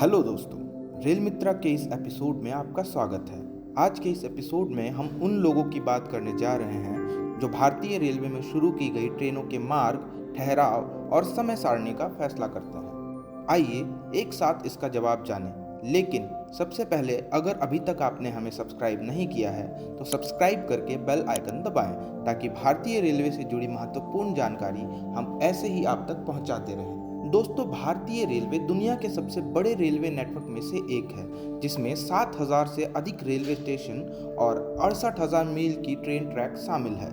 Hello दोस्तों, rail मित्रा के इस एपिसोड में आपका स्वागत है। आज के इस एपिसोड में हम उन लोगों की बात करने जा रहे हैं जो भारतीय रेलवे में शुरू की गई ट्रेनों के मार्ग, ठहराव और समय सारणी का फैसला करते हैं। आइए एक साथ इसका जवाब जानें। लेकिन सबसे पहले अगर अभी तक आपने हमें सब्सक्राइब नहीं किया है तो सब्सक्राइब करके बेल आइकन दबाएं ताकि भारतीय रेलवे से जुड़ी महत्वपूर्ण जानकारी हम ऐसे ही आप तक पहुंचाते रहें। दोस्तों, भारतीय रेलवे दुनिया के सबसे बड़े रेलवे नेटवर्क में से एक है, जिसमें 7,000 से अधिक रेलवे स्टेशन और 68,000 मील की ट्रेन ट्रैक शामिल है।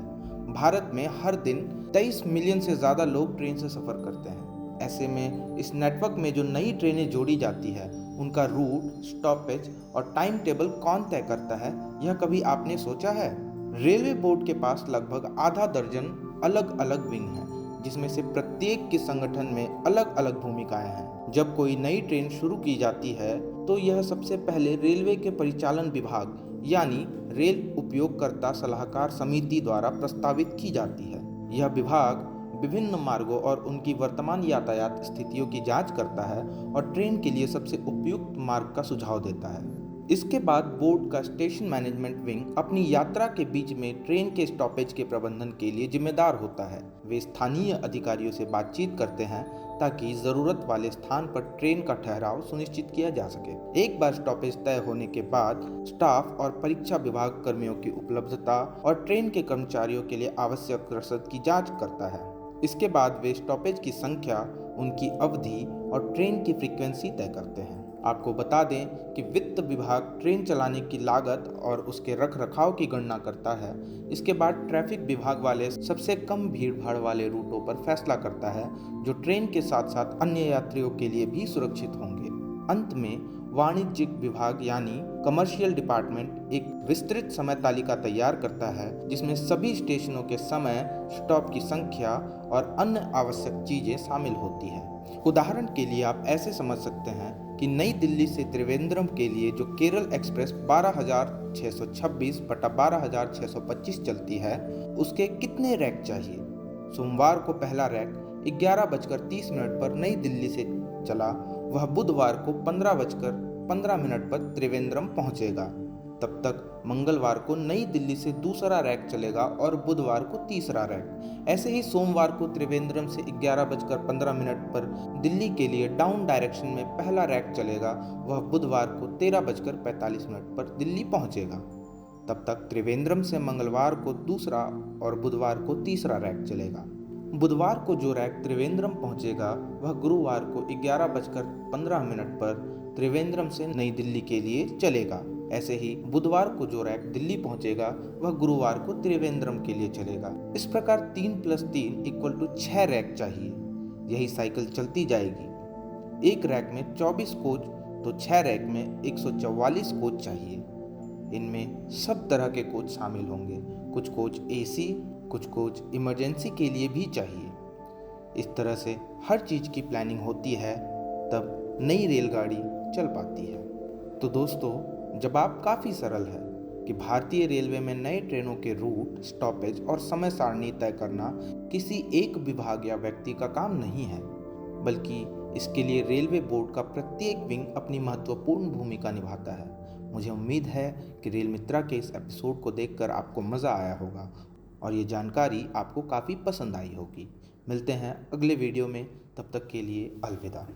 भारत में हर दिन 23 मिलियन से ज़्यादा लोग ट्रेन से सफ़र करते हैं। ऐसे में इस नेटवर्क में जो नई ट्रेनें जोड़ी जाती है, उनका रूट, स्टॉपेज और टाइम टेबल कौन तय करता है, यह कभी आपने सोचा है? रेलवे बोर्ड के पास लगभग आधा दर्जन अलग अलग विंग हैं, जिसमें से प्रत्येक के संगठन में अलग अलग भूमिकाएं हैं। जब कोई नई ट्रेन शुरू की जाती है तो यह सबसे पहले रेलवे के परिचालन विभाग यानी रेल उपयोगकर्ता सलाहकार समिति द्वारा प्रस्तावित की जाती है। यह विभाग विभिन्न मार्गों और उनकी वर्तमान यातायात स्थितियों की जांच करता है और ट्रेन के लिए सबसे उपयुक्त मार्ग का सुझाव देता है। इसके बाद बोर्ड का स्टेशन मैनेजमेंट विंग अपनी यात्रा के बीच में ट्रेन के स्टॉपेज के प्रबंधन के लिए जिम्मेदार होता है। वे स्थानीय अधिकारियों से बातचीत करते हैं ताकि जरूरत वाले स्थान पर ट्रेन का ठहराव सुनिश्चित किया जा सके। एक बार स्टॉपेज तय होने के बाद स्टाफ और परीक्षा विभाग कर्मियों की उपलब्धता और ट्रेन के कर्मचारियों के लिए आवश्यक रसद की जांच करता है। इसके बाद वे स्टॉपेज की संख्या, उनकी अवधि और ट्रेन की फ्रीक्वेंसी तय करते हैं। आपको बता दें कि वित्त विभाग ट्रेन चलाने की लागत और उसके रखरखाव की गणना करता है। इसके बाद ट्रैफिक विभाग वाले सबसे कम भीड़ भाड़ वाले रूटों पर फैसला करता है, जो ट्रेन के साथ साथ अन्य यात्रियों के लिए भी सुरक्षित होंगे। अंत में वाणिज्यिक विभाग यानी कमर्शियल डिपार्टमेंट एक विस्तृत समय तालिका तैयार करता है, जिसमें सभी स्टेशनों के समय, स्टॉप की संख्या और अन्य आवश्यक चीजें शामिल होती हैं। उदाहरण के लिए आप ऐसे समझ सकते हैं कि नई दिल्ली से त्रिवेंद्रम के लिए जो केरल एक्सप्रेस 12,626 बटा 12,625 चलती है, उसके कितने रैक चाहिए। सोमवार को पहला रैक 11:30 पर नई दिल्ली से चला, वह बुधवार को 15:15 पर त्रिवेंद्रम पहुंचेगा। तब तक मंगलवार को नई दिल्ली से दूसरा रैक चलेगा और बुधवार को तीसरा रैक। ऐसे ही सोमवार को त्रिवेंद्रम से 11:15 पर दिल्ली के लिए डाउन डायरेक्शन में पहला रैक चलेगा, वह बुधवार को 13:45 पर दिल्ली पहुंचेगा। तब तक त्रिवेंद्रम से मंगलवार को दूसरा और बुधवार को तीसरा रैक चलेगा। बुधवार को जो रैक त्रिवेंद्रम पहुंचेगा, वह गुरुवार को 11:15 पर त्रिवेंद्रम से नई दिल्ली के लिए चलेगा। ऐसे ही बुधवार को जो रैक दिल्ली पहुंचेगा, वह गुरुवार को त्रिवेंद्रम के लिए चलेगा। इस प्रकार 3+3 = 6 रैक चाहिए। यही साइकिल चलती जाएगी। एक रैक में 24 कोच तो 6 रैक में 144 कोच चाहिए। इनमें सब तरह के कोच शामिल होंगे। कुछ कोच AC, कुछ कोच इमरजेंसी के लिए भी चाहिए। इस तरह से हर चीज़ की प्लानिंग होती है, तब नई रेलगाड़ी चल पाती है। तो दोस्तों, जवाब काफ़ी सरल है कि भारतीय रेलवे में नए ट्रेनों के रूट, स्टॉपेज और समय सारणी तय करना किसी एक विभाग या व्यक्ति का काम नहीं है, बल्कि इसके लिए रेलवे बोर्ड का प्रत्येक विंग अपनी महत्वपूर्ण भूमिका निभाता है। मुझे उम्मीद है कि रेल मित्रा के इस एपिसोड को देखकर आपको मज़ा आया होगा और ये जानकारी आपको काफ़ी पसंद आई होगी। मिलते हैं अगले वीडियो में, तब तक के लिए अलविदा।